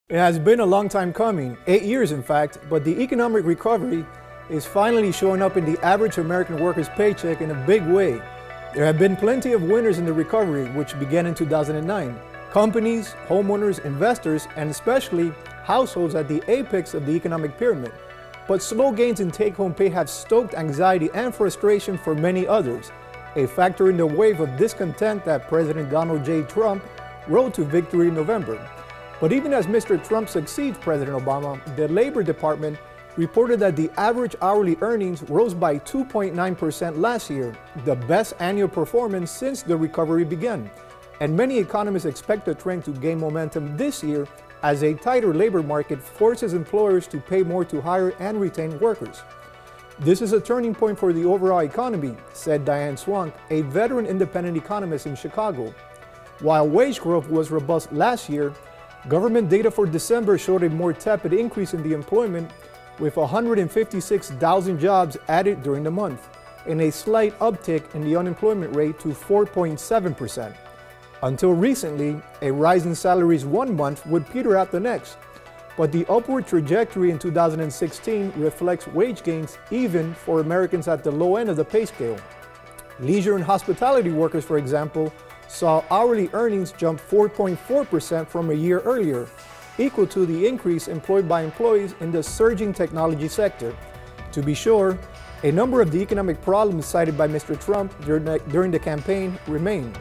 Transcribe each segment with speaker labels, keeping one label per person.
Speaker 1: It has been a long time coming, 8 years in fact, but the economic recovery is finally showing up in the average American worker's paycheck in a big way. There have been plenty of winners in the recovery, which began in 2009. Companies, homeowners, investors, and especially households at the apex of the economic pyramid. But slow gains in take-home pay have stoked anxiety and frustration for many others, a factor in the wave of discontent that President Donald J. Trump rode to victory in November. But even as Mr. Trump succeeds President Obama, the Labor Department reported that the average hourly earnings rose by 2.9% last year, the best annual performance since the recovery began. And many economists expect the trend to gain momentum this year as a tighter labor market forces employers to pay more to hire and retain workers. This is a turning point for the overall economy, said Diane Swank, a veteran independent economist in Chicago. While wage growth was robust last year, government data for December showed a more tepid increase in the employment, with 156,000 jobs added during the month, and a slight uptick in the unemployment rate to 4.7%. Until recently, a rise in salaries one month would peter out the next, but the upward trajectory in 2016 reflects wage gains even for Americans at the low end of the pay scale. Leisure and hospitality workers, for example, saw hourly earnings jump 4.4% from a year earlier, equal to the increase employed by employees in the surging technology sector. To be sure, a number of the economic problems cited by Mr. Trump during the campaign remain.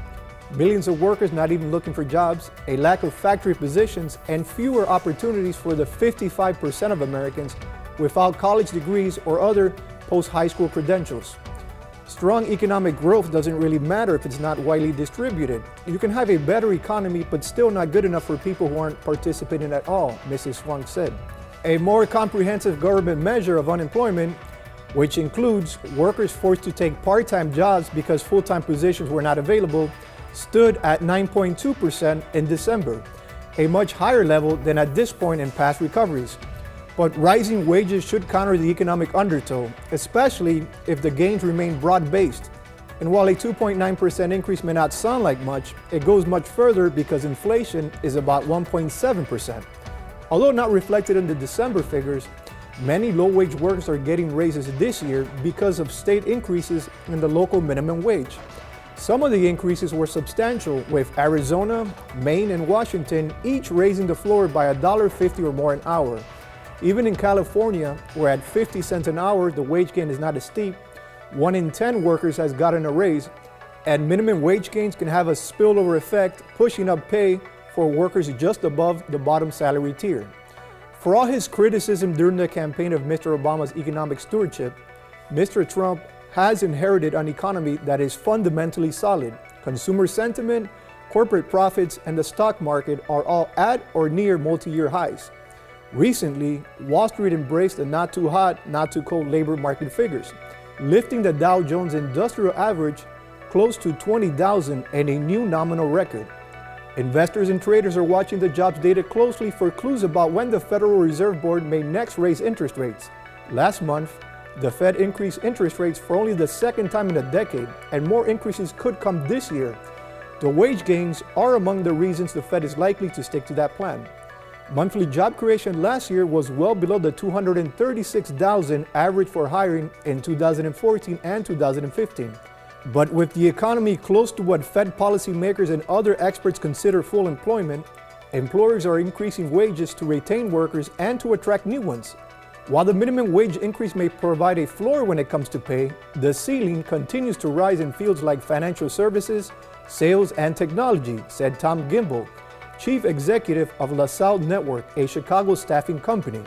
Speaker 1: Millions of workers not even looking for jobs, a lack of factory positions, and fewer opportunities for the 55% of Americans without college degrees or other post-high school credentials. Strong economic growth doesn't really matter if it's not widely distributed. You can have a better economy, but still not good enough for people who aren't participating at all, Mrs. Swank said. A more comprehensive government measure of unemployment, which includes workers forced to take part-time jobs because full-time positions were not available, stood at 9.2% in December, a much higher level than at this point in past recoveries. But rising wages should counter the economic undertow, especially if the gains remain broad-based. And while a 2.9% increase may not sound like much, it goes much further because inflation is about 1.7%. Although not reflected in the December figures, many low-wage workers are getting raises this year because of state increases in the local minimum wage. Some of the increases were substantial, with Arizona, Maine, and Washington each raising the floor by $1.50 or more an hour. Even in California, where at 50 cents an hour the wage gain is not as steep, 1 in 10 workers has gotten a raise, and minimum wage gains can have a spillover effect, pushing up pay for workers just above the bottom salary tier. For all his criticism during the campaign of Mr. Obama's economic stewardship, Mr. Trump has inherited an economy that is fundamentally solid. Consumer sentiment, corporate profits, and the stock market are all at or near multi-year highs. Recently, Wall Street embraced the not too hot, not too cold labor market figures, lifting the Dow Jones Industrial Average close to 20,000 and a new nominal record. Investors and traders are watching the jobs data closely for clues about when the Federal Reserve Board may next raise interest rates. Last month, the Fed increased interest rates for only the second time in a decade, and more increases could come this year. The wage gains are among the reasons the Fed is likely to stick to that plan. Monthly job creation last year was well below the 236,000 average for hiring in 2014 and 2015. But with the economy close to what Fed policymakers and other experts consider full employment, employers are increasing wages to retain workers and to attract new ones. While the minimum wage increase may provide a floor when it comes to pay, the ceiling continues to rise in fields like financial services, sales, and technology, said Tom Gimbel, Chief Executive of LaSalle Network, a Chicago staffing company.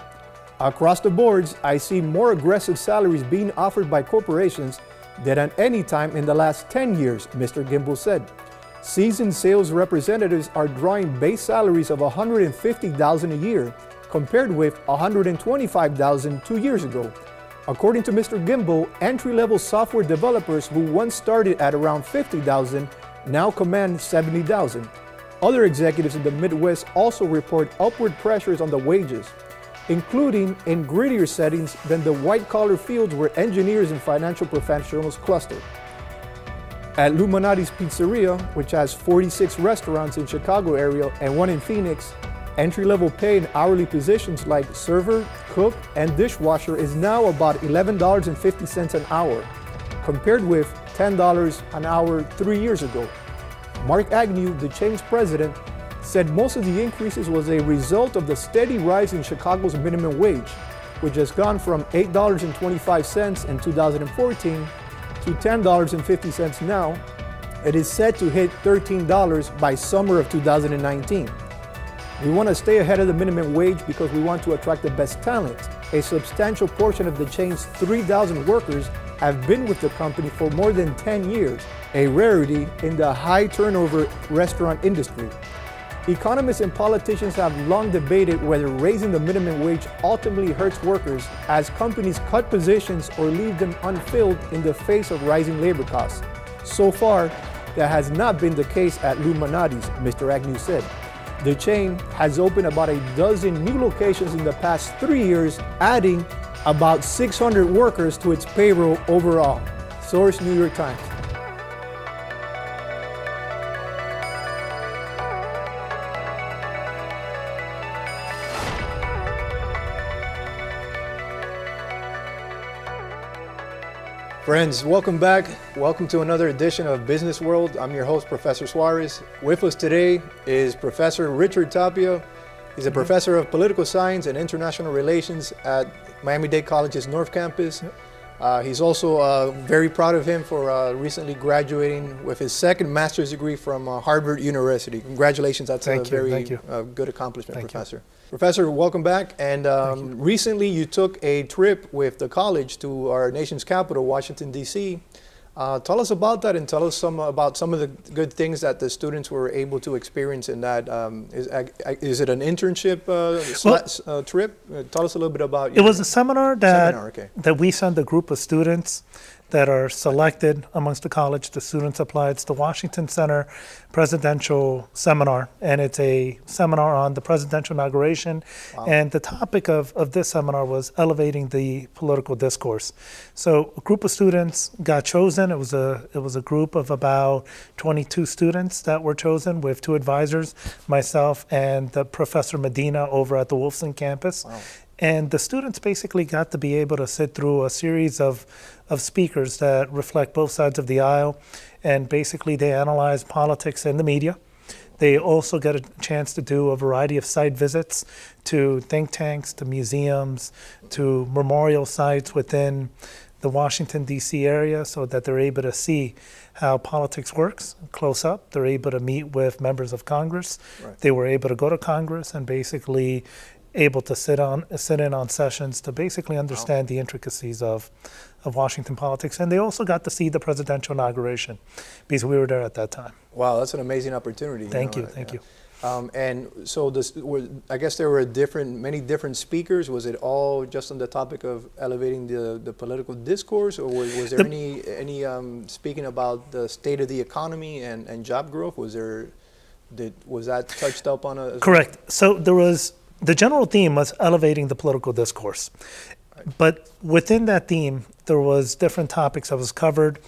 Speaker 1: Across the boards, I see more aggressive salaries being offered by corporations than at any time in the last 10 years, Mr. Gimbel said. Seasoned sales representatives are drawing base salaries of $150,000 a year, compared with $125,000 2 years ago. According to Mr. Gimbel, entry-level software developers who once started at around $50,000 now command $70,000. Other executives in the Midwest also report upward pressures on the wages, including in grittier settings than the white-collar fields where engineers and financial professionals cluster. At Luminati's Pizzeria, which has 46 restaurants in Chicago area and one in Phoenix, Entry-level pay in hourly positions like server, cook, and dishwasher is now about $11.50 an hour, compared with $10 an hour 3 years ago. Mark Agnew, the chain's president, said most of the increases was a result of the steady rise in Chicago's minimum wage, which has gone from $8.25 in 2014 to $10.50 now. It is set to hit $13 by summer of 2019. We want to stay ahead of the minimum wage because we want to attract the best talent. A substantial portion of the chain's 3,000 workers have been with the company for more than 10 years, a rarity in the high turnover restaurant industry. Economists and politicians have long debated whether raising the minimum wage ultimately hurts workers as companies cut positions or leave them unfilled in the face of rising labor costs. So far, that has not been the case at Lou Manati's, Mr. Agnew said. The chain has opened about a dozen new locations in the past 3 years, adding about 600 workers to its payroll overall. Source: New York Times. Friends, welcome back. Welcome to another edition of Business World. I'm your host, Professor Suarez. With us today is Professor Richard Tapia. He's a professor of political science and international relations at Miami-Dade College's North Campus. He's also very proud of him for recently graduating with his second master's degree from Harvard University. Congratulations, that's a very good accomplishment, Professor. Professor, welcome back. And recently you took a trip with the college to our nation's capital, Washington, D.C. Tell us about that and tell us about some of the good things that the students were able to experience in that. Is it an internship trip? Tell us a little bit about
Speaker 2: it. It was a seminar that we sent a group of students that are selected amongst the college. The students apply. It's the Washington Center Presidential Seminar, and it's a seminar on the presidential inauguration. Wow. And the topic of this seminar was elevating the political discourse. So a group of students got chosen. It was a group of about 22 students that were chosen with 2 advisors, myself and the Professor Medina over at the Wolfson campus. Wow. And the students basically got to be able to sit through a series of speakers that reflect both sides of the aisle, and basically they analyze politics and the media. They also get a chance to do a variety of site visits to think tanks, to museums, to memorial sites within the Washington, D.C. area, so that they're able to see how politics works close up. They're able to meet with members of Congress. Right. They were able to go to Congress and basically able to sit in on sessions to basically understand the intricacies of Washington politics. And they also got to see the presidential inauguration because we were there at that time.
Speaker 1: Wow, that's an amazing opportunity.
Speaker 2: Thank you.
Speaker 1: And so I guess there were many different speakers. Was it all just on the topic of elevating the political discourse, or was there any speaking about the state of the economy and job growth? Was that touched up on?
Speaker 2: Correct. So the general theme was elevating the political discourse. Right. But within that theme, there was different topics that was covered: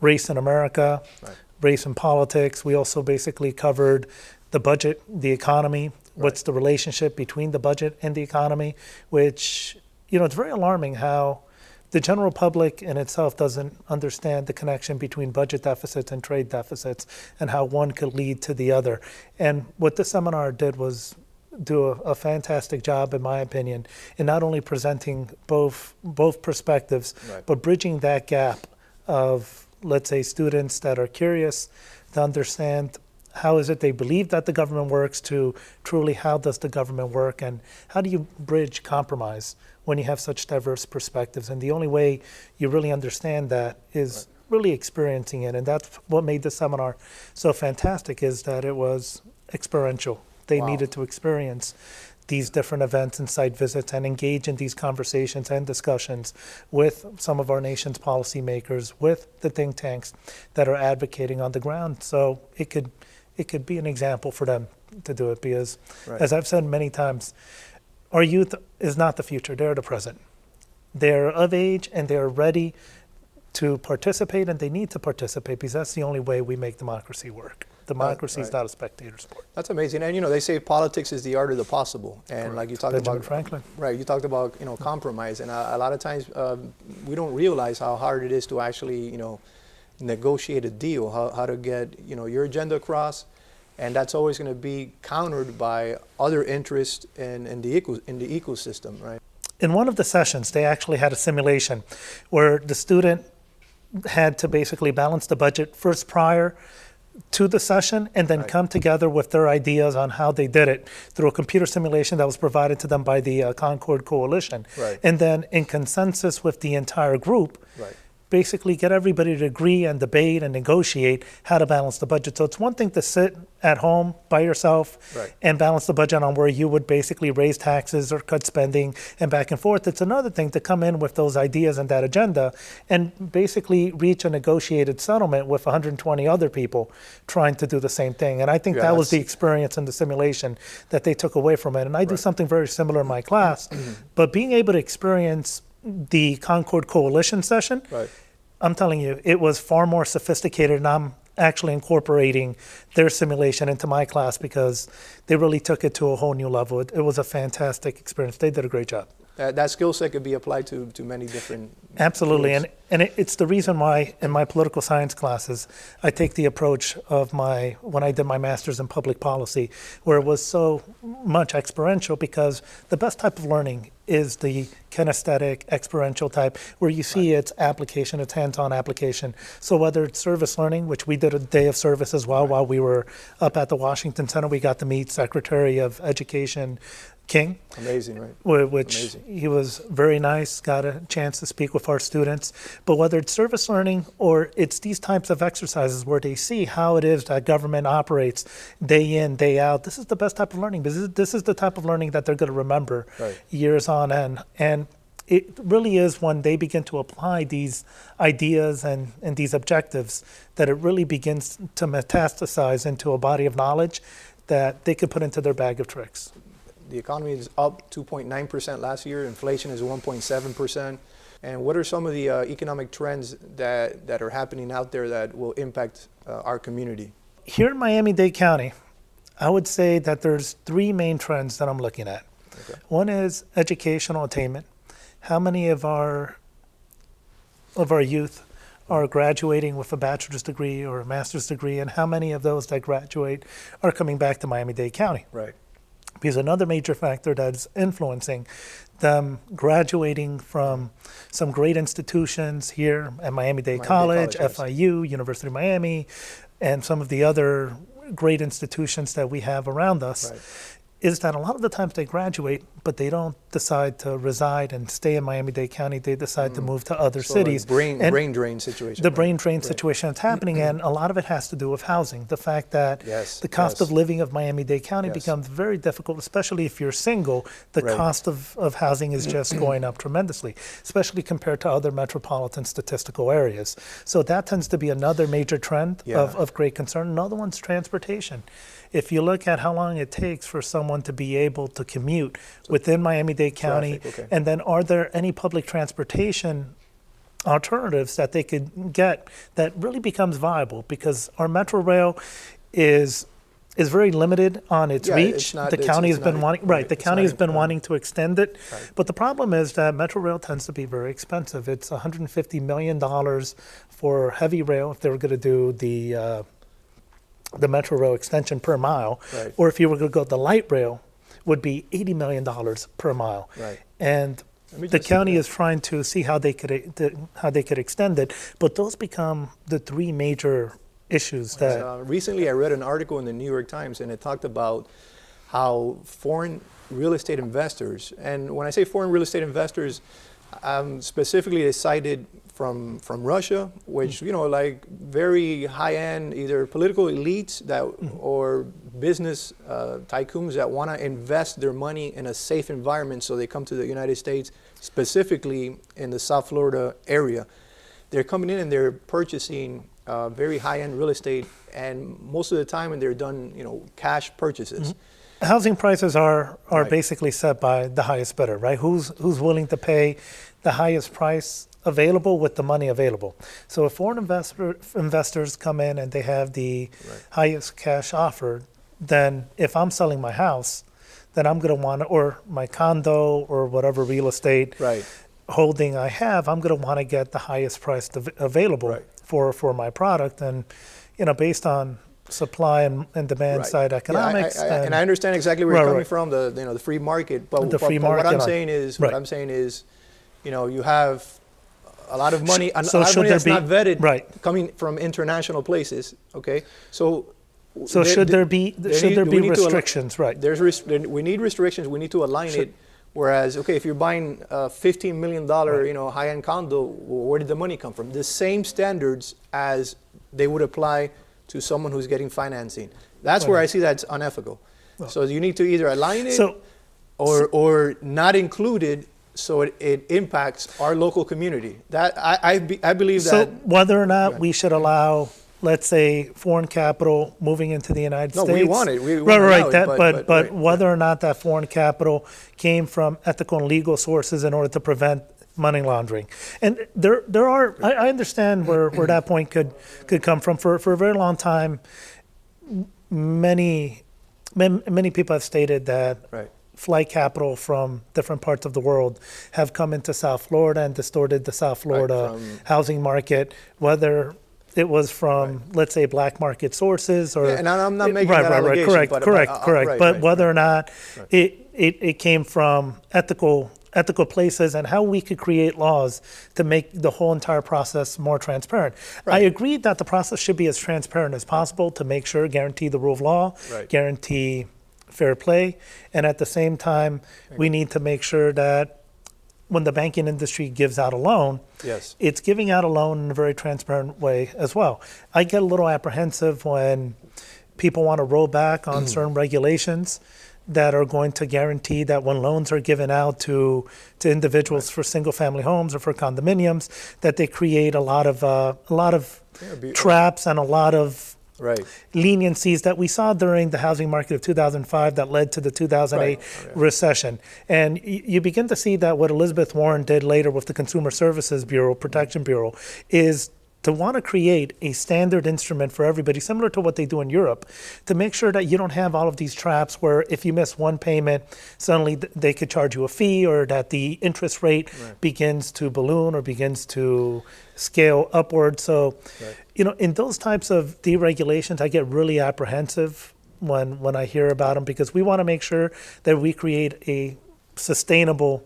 Speaker 2: race in America, right, race in politics. We also basically covered the budget, the economy, right, what's the relationship between the budget and the economy, which, it's very alarming how the general public in itself doesn't understand the connection between budget deficits and trade deficits and how one could lead to the other. And what this seminar did was do a fantastic job, in my opinion, in not only presenting both perspectives, right, but bridging that gap of, let's say, students that are curious to understand how is it they believe that the government works to truly how does the government work, and how do you bridge compromise when you have such diverse perspectives. And the only way you really understand that is right, really experiencing it. And that's what made the seminar so fantastic, is that it was experiential. They wow, needed to experience these different events and site visits and engage in these conversations and discussions with some of our nation's policymakers, with the think tanks that are advocating on the ground. So it could be an example for them to do it, because right, as I've said many times, our youth is not the future, they're the present. They're of age and they're ready to participate, and they need to participate because that's the only way we make democracy work. Democracy is
Speaker 1: Right.
Speaker 2: not a spectator sport.
Speaker 1: That's amazing. And, they say politics is the art of the possible. And like you talked
Speaker 2: Benjamin
Speaker 1: about,
Speaker 2: Franklin.
Speaker 1: right, you talked about, compromise. And a lot of times we don't realize how hard it is to actually, negotiate a deal, how to get, your agenda across. And that's always going to be countered by other interests in the ecosystem, right?
Speaker 2: In one of the sessions, they actually had a simulation where the student had to basically balance the budget first prior to the session and then
Speaker 1: Right.
Speaker 2: come together with their ideas on how they did it through a computer simulation that was provided to them by the Concord Coalition.
Speaker 1: Right.
Speaker 2: And then in consensus with the entire group,
Speaker 1: Right.
Speaker 2: basically get everybody to agree and debate and negotiate how to balance the budget. So it's one thing to sit at home by yourself
Speaker 1: Right.
Speaker 2: and balance the budget on where you would basically raise taxes or cut spending and back and forth. It's another thing to come in with those ideas and that agenda and basically reach a negotiated settlement with 120 other people trying to do the same thing. And I think
Speaker 1: Yeah,
Speaker 2: that was the
Speaker 1: that's-
Speaker 2: experience in the simulation that they took away from it. And I do
Speaker 1: Right.
Speaker 2: something very similar in my class, but being able to experience the Concord Coalition session,
Speaker 1: Right.
Speaker 2: I'm telling you, it was far more sophisticated, and I'm actually incorporating their simulation into my class because they really took it to a whole new level. It was a fantastic experience. They did a great job.
Speaker 1: That skill set could be applied to many different
Speaker 2: Absolutely,
Speaker 1: fields.
Speaker 2: and it's the reason why in my political science classes, I take the approach of when I did my master's in public policy, where it was so much experiential, because the best type of learning is the kinesthetic, experiential type, where you see its application, its hands-on application. So whether it's service learning, which we did a day of service as well while we were up at the Washington Center, we got to meet Secretary of Education King,
Speaker 1: Amazing, right?
Speaker 2: which
Speaker 1: Amazing.
Speaker 2: he was very nice, got a chance to speak with our students. But whether it's service learning or it's these types of exercises where they see how it is that government operates day in, day out, this is the best type of learning, because this is the type of learning that they're going to remember
Speaker 1: Right.
Speaker 2: years on end. And it really is when they begin to apply these ideas and these objectives that it really begins to metastasize into a body of knowledge that they could put into their bag of tricks.
Speaker 1: The economy is up 2.9% last year. Inflation is 1.7%. And what are some of the economic trends that are happening out there that will impact our community?
Speaker 2: Here in Miami-Dade County, I would say that there's three main trends that I'm looking at.
Speaker 1: Okay.
Speaker 2: One is educational attainment. How many of our youth are graduating with a bachelor's degree or a master's degree, and how many of those that graduate are coming back to Miami-Dade County?
Speaker 1: Right.
Speaker 2: Because another major factor that's influencing them graduating from some great institutions here at Miami-Dade College,
Speaker 1: College, yes.
Speaker 2: FIU, University of Miami, and some of the other great institutions that we have around us,
Speaker 1: Right.
Speaker 2: is that a lot of the times they graduate, but they don't decide to reside and stay in Miami-Dade County. They decide to move to other
Speaker 1: So like
Speaker 2: cities.
Speaker 1: brain
Speaker 2: And
Speaker 1: drain situation.
Speaker 2: the
Speaker 1: right?
Speaker 2: brain drain
Speaker 1: Right.
Speaker 2: situation that's happening, and a lot of it has to do with housing. The fact that
Speaker 1: Yes,
Speaker 2: the cost
Speaker 1: yes.
Speaker 2: of living of Miami-Dade County
Speaker 1: Yes.
Speaker 2: becomes very difficult, especially if you're single. The
Speaker 1: Right.
Speaker 2: cost of housing is just going up tremendously, especially compared to other metropolitan statistical areas. So that tends to be another major trend
Speaker 1: Yeah.
Speaker 2: of great concern. Another one's transportation. If you look at how long it takes for someone to be able to commute within Miami-Dade County,
Speaker 1: Traffic, okay.
Speaker 2: and then are there any public transportation alternatives that they could get that really becomes viable, because our Metro Rail is very limited on its
Speaker 1: Yeah,
Speaker 2: reach.
Speaker 1: it's not-
Speaker 2: The county
Speaker 1: it's
Speaker 2: has been
Speaker 1: not-
Speaker 2: wanting,
Speaker 1: right,
Speaker 2: the
Speaker 1: it's
Speaker 2: county
Speaker 1: not
Speaker 2: has been
Speaker 1: in-
Speaker 2: wanting to extend it.
Speaker 1: Right.
Speaker 2: But the problem is that Metro Rail tends to be very expensive. It's $150 million for heavy rail if they were going to do the Metro Rail extension per mile.
Speaker 1: Right.
Speaker 2: Or if you were going to go the light rail, would be $80 million per mile.
Speaker 1: Right.
Speaker 2: And
Speaker 1: Let me
Speaker 2: the
Speaker 1: just say
Speaker 2: county
Speaker 1: that.
Speaker 2: is trying to see how they could extend it, but those become the three major issues that
Speaker 1: Recently, I read an article in the New York Times, and it talked about how foreign real estate investors, and when I say foreign real estate investors, specifically they cited from Russia, which, like very high-end, either political elites that or business tycoons that want to invest their money in a safe environment, so they come to the United States, specifically in the South Florida area. They're coming in and they're purchasing very high-end real estate, and most of the time when they're done, cash purchases.
Speaker 2: housing prices are
Speaker 1: Right.
Speaker 2: basically set by the highest bidder, right? Who's willing to pay the highest price available with the money available. So if foreign investors come in and they have the highest cash offer, then if I'm selling my house, then I'm going to want to, or my condo or whatever real estate holding I have, I'm going to want to get the highest price available for my product. And, you know, based on supply and demand side economics.
Speaker 1: Yeah, and I understand exactly where you're coming from, the free market. But, what I'm saying is, you know, you have a lot of money, that's not vetted coming from international places. Okay,
Speaker 2: should there be restrictions?
Speaker 1: We need restrictions. We need to align it. Whereas, okay, if you're buying a $15 million, you know, high-end condo, where did the money come from? The same standards as they would apply to someone who's getting financing. That's where I see that's unethical. So you need to either align it or not include it, so it impacts our local community. That I believe that.
Speaker 2: So whether or not we should allow, let's say, foreign capital moving into the United States.
Speaker 1: No, we want it.
Speaker 2: But whether or not that foreign capital came from ethical and legal sources in order to prevent money laundering. And there are, I understand where that point could come from. For a very long time, many people have stated that flight capital from different parts of the world have come into South Florida and distorted the South Florida housing market, whether it was from, let's say, black market sources or...
Speaker 1: and I'm not making that allegation.
Speaker 2: Correct. But whether or not it came from ethical places, and how we could create laws to make the whole entire process more transparent. I agree that the process should be as transparent as possible to make sure, guarantee the rule of law, guarantee fair play, and at the same time, we need to make sure that when the banking industry gives out a loan, it's giving out a loan in a very transparent way as well. I get a little apprehensive when people want to roll back on certain regulations that are going to guarantee that when loans are given out to individuals for single-family homes or for condominiums, that they create a lot of traps and a lot of leniencies that we saw during the housing market of 2005 that led to the 2008 recession. And you begin to see that what Elizabeth Warren did later with the Consumer Services Bureau, Protection Bureau, is to want to create a standard instrument for everybody, similar to what they do in Europe, to make sure that you don't have all of these traps where if you miss one payment, suddenly they could charge you a fee, or that the interest rate begins to balloon or begins to scale upward. So, you know, in those types of deregulations, I get really apprehensive when I hear about them, because we want to make sure that we create a sustainable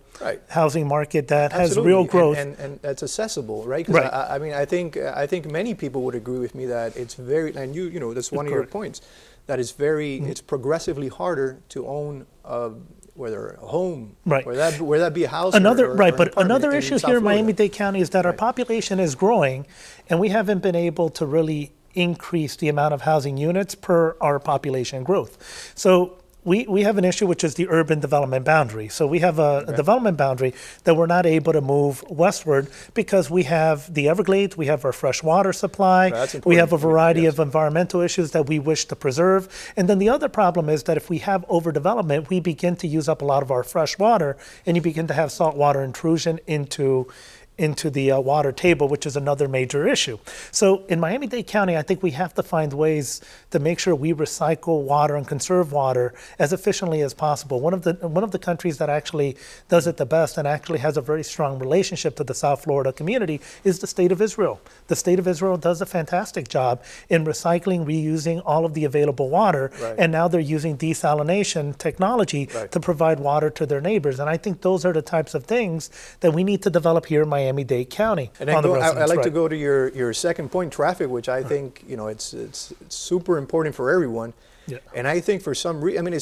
Speaker 2: housing market that has real growth
Speaker 1: and that's accessible, right? Because I mean, I think many people would agree with me that it's very, and you know, that's one of your points, that it's very, it's progressively harder to own whether a home, whether that be a house.
Speaker 2: Another issue here in Miami-Dade County is that our population is growing, and we haven't been able to really increase the amount of housing units per our population growth. So we have an issue, which is the urban development boundary. So we have a development boundary that we're not able to move westward because we have the Everglades, we have our fresh water supply, we have a variety of environmental issues that we wish to preserve. And then the other problem is that if we have overdevelopment, we begin to use up a lot of our fresh water, and you begin to have saltwater intrusion into the water table, which is another major issue. So in Miami-Dade County, I think we have to find ways to make sure we recycle water and conserve water as efficiently as possible. One of the countries that actually does it the best and actually has a very strong relationship to the South Florida community is the state of Israel. The state of Israel does a fantastic job in recycling, reusing all of the available water, and now they're using desalination technology to provide water to their neighbors. And I think those are the types of things that we need to develop here in Miami-Dade County.
Speaker 1: And I'd like to go to your second point, traffic, which I think, you know, it's super important for everyone. And I think for some reason, I mean,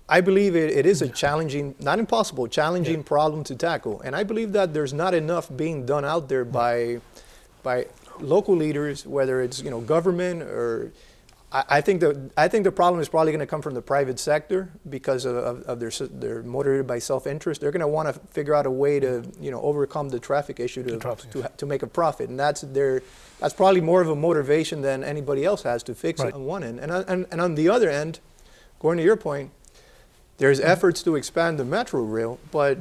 Speaker 1: I believe it is a challenging, not impossible, challenging problem to tackle. And I believe that there's not enough being done out there by local leaders, whether it's, you know, government or... I think the problem is probably going to come from the private sector because of they're motivated by self-interest. They're going to want to figure out a way to, you know, overcome the traffic issue to make a profit, and that's probably more of a motivation than anybody else has to fix it on one end. And on the other end, going to your point, there's efforts to expand the metro rail, but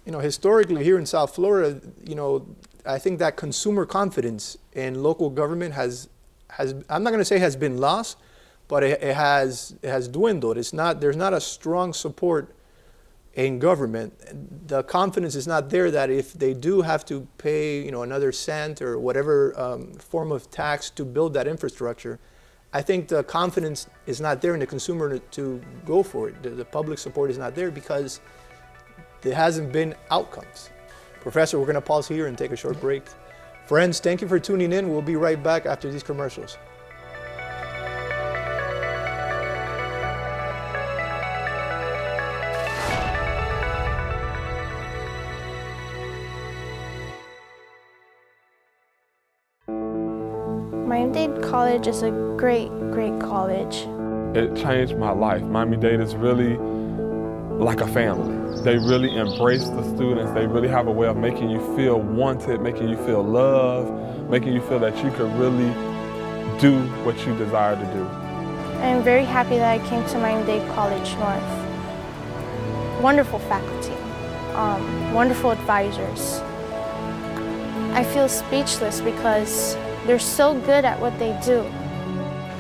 Speaker 1: you know, historically here in South Florida, you know, I think that consumer confidence in local government has I'm not going to say has been lost, but it has dwindled. There's not a strong support in government. The confidence is not there that if they do have to pay, another cent or whatever form of tax to build that infrastructure, I think the confidence is not there in the consumer to go for it. The public support is not there because there hasn't been outcomes. Professor, we're going to pause here and take a short break. Friends, thank you for tuning in. We'll be right back after these commercials.
Speaker 3: Miami-Dade College is a great college.
Speaker 4: It changed my life. Miami-Dade is really like a family. They really embrace the students. They really have a way of making you feel wanted, making you feel loved, making you feel that you could really do what you desire to do.
Speaker 3: I'm very happy that I came to Miami-Dade College North. Wonderful faculty, wonderful advisors. I feel speechless because they're so good at what they do.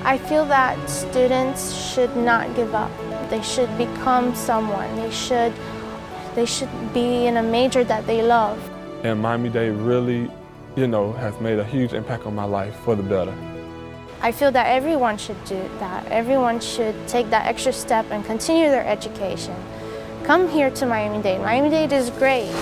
Speaker 3: I feel that students should not give up. They should become someone. They should be in a major that they love.
Speaker 4: And Miami-Dade really, has made a huge impact on my life for the better.
Speaker 3: I feel that everyone should do that. Everyone should take that extra step and continue their education. Come here to Miami-Dade. Miami-Dade is great.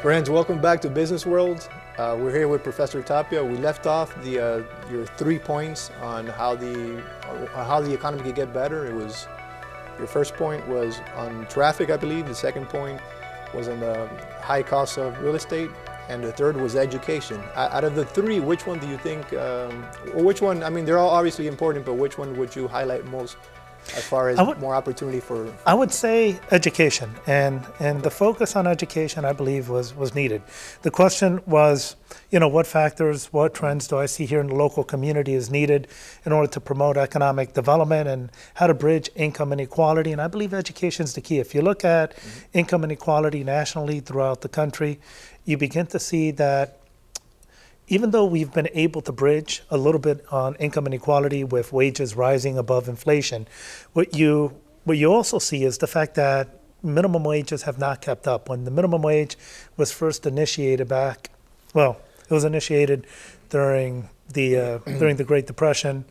Speaker 1: Friends, welcome back to Business World. We're here with Professor Tapia. We left off your 3 points on how the economy could get better. Your first point was on traffic, I believe. The second point was on the high cost of real estate, and the third was education. Out of the three, which one do you think, or which one? I mean, they're all obviously important, but which one would you highlight most as far as more opportunity for?
Speaker 2: I would say education, and the focus on education, I believe, was needed. The question was, what factors, what trends do I see here in the local community is needed in order to promote economic development and how to bridge income inequality, and I believe education is the key. If you look at income inequality nationally throughout the country, you begin to see that even though we've been able to bridge a little bit on income inequality with wages rising above inflation, what you also see is the fact that minimum wages have not kept up. When the minimum wage was first initiated it was initiated during the Great Depression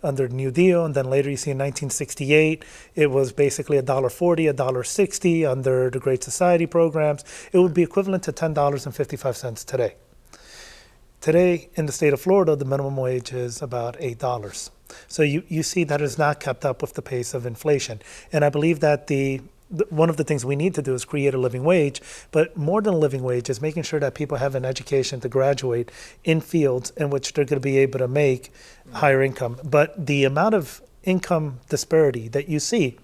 Speaker 2: under the New Deal, and then later you see in 1968, it was basically $1.40, $1.60 under the Great Society programs. It would be equivalent to $10.55 today. Today, in the state of Florida, the minimum wage is about $8. So you see that it has not kept up with the pace of inflation. And I believe that one of the things we need to do is create a living wage, but more than a living wage is making sure that people have an education to graduate in fields in which they're going to be able to make higher income. But the amount of income disparity that you see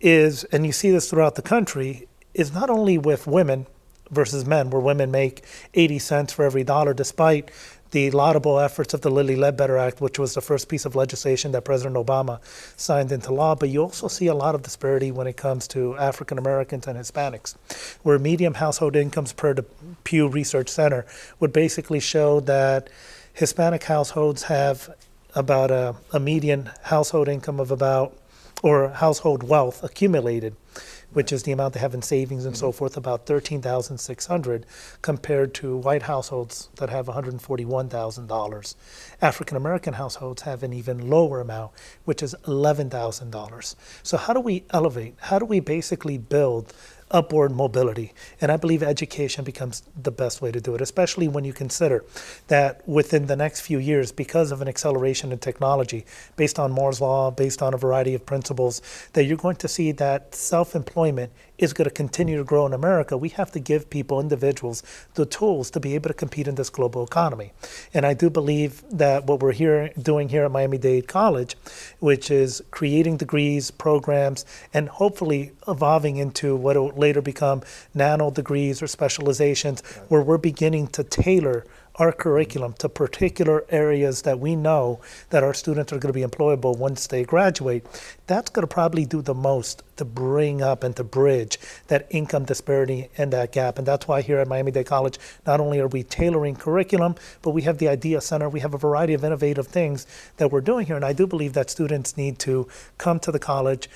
Speaker 2: is, and you see this throughout the country, is not only with women versus men, where women make 80 cents for every dollar, despite the laudable efforts of the Lilly Ledbetter Act, which was the first piece of legislation that President Obama signed into law. But you also see a lot of disparity when it comes to African Americans and Hispanics, where median household incomes per the Pew Research Center would basically show that Hispanic households have about a median household income of or household wealth accumulated, which is the amount they have in savings and so forth, about $13,600, compared to white households that have $141,000. African American households have an even lower amount, which is $11,000. So how do we elevate? How do we basically build upward mobility? And I believe education becomes the best way to do it, especially when you consider that within the next few years, because of an acceleration in technology, based on Moore's Law, based on a variety of principles, that you're going to see that self-employment is going to continue to grow in America. We have to give people, individuals, the tools to be able to compete in this global economy. And I do believe that what we're doing here at Miami-Dade College, which is creating degrees, programs, and hopefully evolving into what will later become nano degrees or specializations, where we're beginning to tailor our curriculum to particular areas that we know that our students are going to be employable once they graduate, that's going to probably do the most to bring up and to bridge that income disparity and that gap. And that's why here at Miami-Dade College, not only are we tailoring curriculum, but we have the Idea Center. We have a variety of innovative things that we're doing here. And I do believe that students need to come to the college,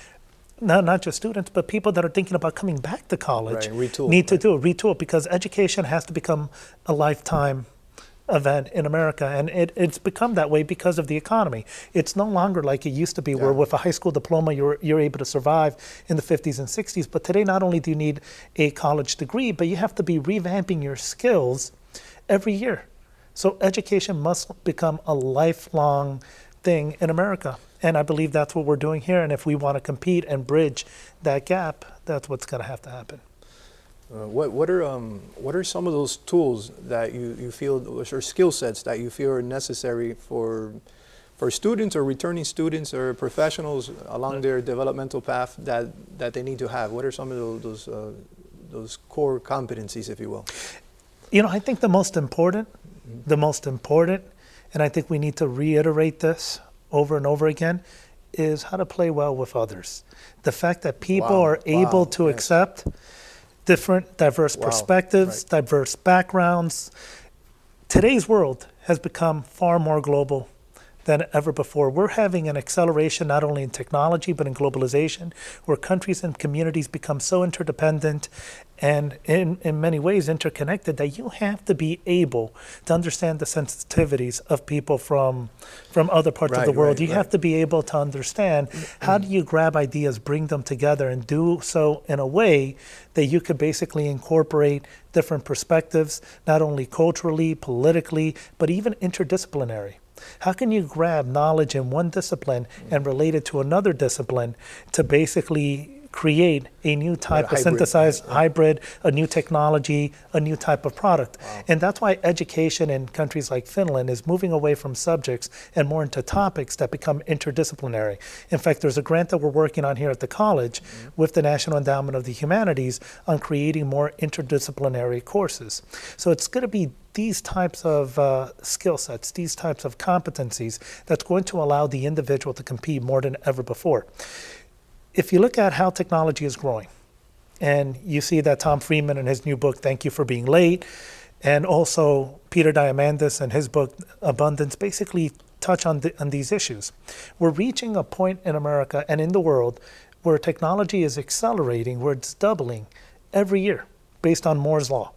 Speaker 2: not just students, but people that are thinking about coming back to college need to do a retool, because education has to become a lifetime event in America, and it's become that way because of the economy. It's no longer like it used to be, where with a high school diploma you're able to survive in the 50s and 60s. But today, not only do you need a college degree, but you have to be revamping your skills every year. So education must become a lifelong thing in America, and I believe that's what we're doing here. And if we want to compete and bridge that gap, that's what's going to have to happen.
Speaker 1: What are some of those tools that you feel, or skill sets that you feel are necessary for students or returning students or professionals along their developmental path that they need to have? What are some of those core competencies, if you will?
Speaker 2: You know, I think the most important, and I think we need to reiterate this over and over again, is how to play well with others. The fact that people are able to accept different, diverse perspectives, diverse backgrounds. Today's world has become far more global than ever before. We're having an acceleration not only in technology, but in globalization, where countries and communities become so interdependent and in many ways interconnected that you have to be able to understand the sensitivities of people from other parts of the world. You have to be able to understand how do you grab ideas, bring them together, and do so in a way that you could basically incorporate different perspectives, not only culturally, politically, but even interdisciplinary. How can you grab knowledge in one discipline and relate it to another discipline to basically create a new type of synthesized hybrid, a new technology, a new type of product? And that's why education in countries like Finland is moving away from subjects and more into topics that become interdisciplinary. In fact, there's a grant that we're working on here at the college with the National Endowment of the Humanities on creating more interdisciplinary courses. So it's going to be these types of skill sets, these types of competencies that's going to allow the individual to compete more than ever before. If you look at how technology is growing, and you see that Tom Friedman in his new book, Thank You for Being Late, and also Peter Diamandis in his book, Abundance, basically touch on these issues. We're reaching a point in America and in the world where technology is accelerating, where it's doubling every year based on Moore's Law.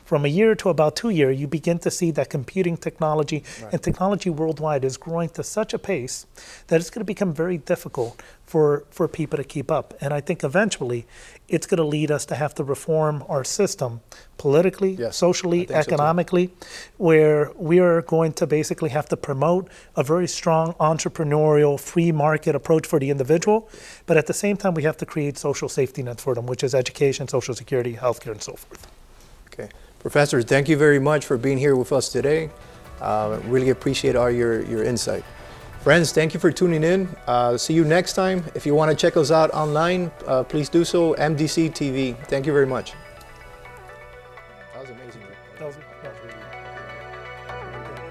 Speaker 2: From a year to about 2 years, you begin to see that computing technology and technology worldwide is growing to such a pace that it's going to become very difficult for people to keep up. And I think eventually it's going to lead us to have to reform our system politically, socially, economically, where we are going to basically have to promote a very strong entrepreneurial free market approach for the individual. But at the same time, we have to create social safety nets for them, which is education, social security, healthcare, and so forth.
Speaker 1: Okay. Professor, thank you very much for being here with us today. Really appreciate all your insight. Friends, thank you for tuning in. See you next time. If you want to check us out online, please do so, MDC-TV. Thank you very much. That was amazing.
Speaker 2: That was really good.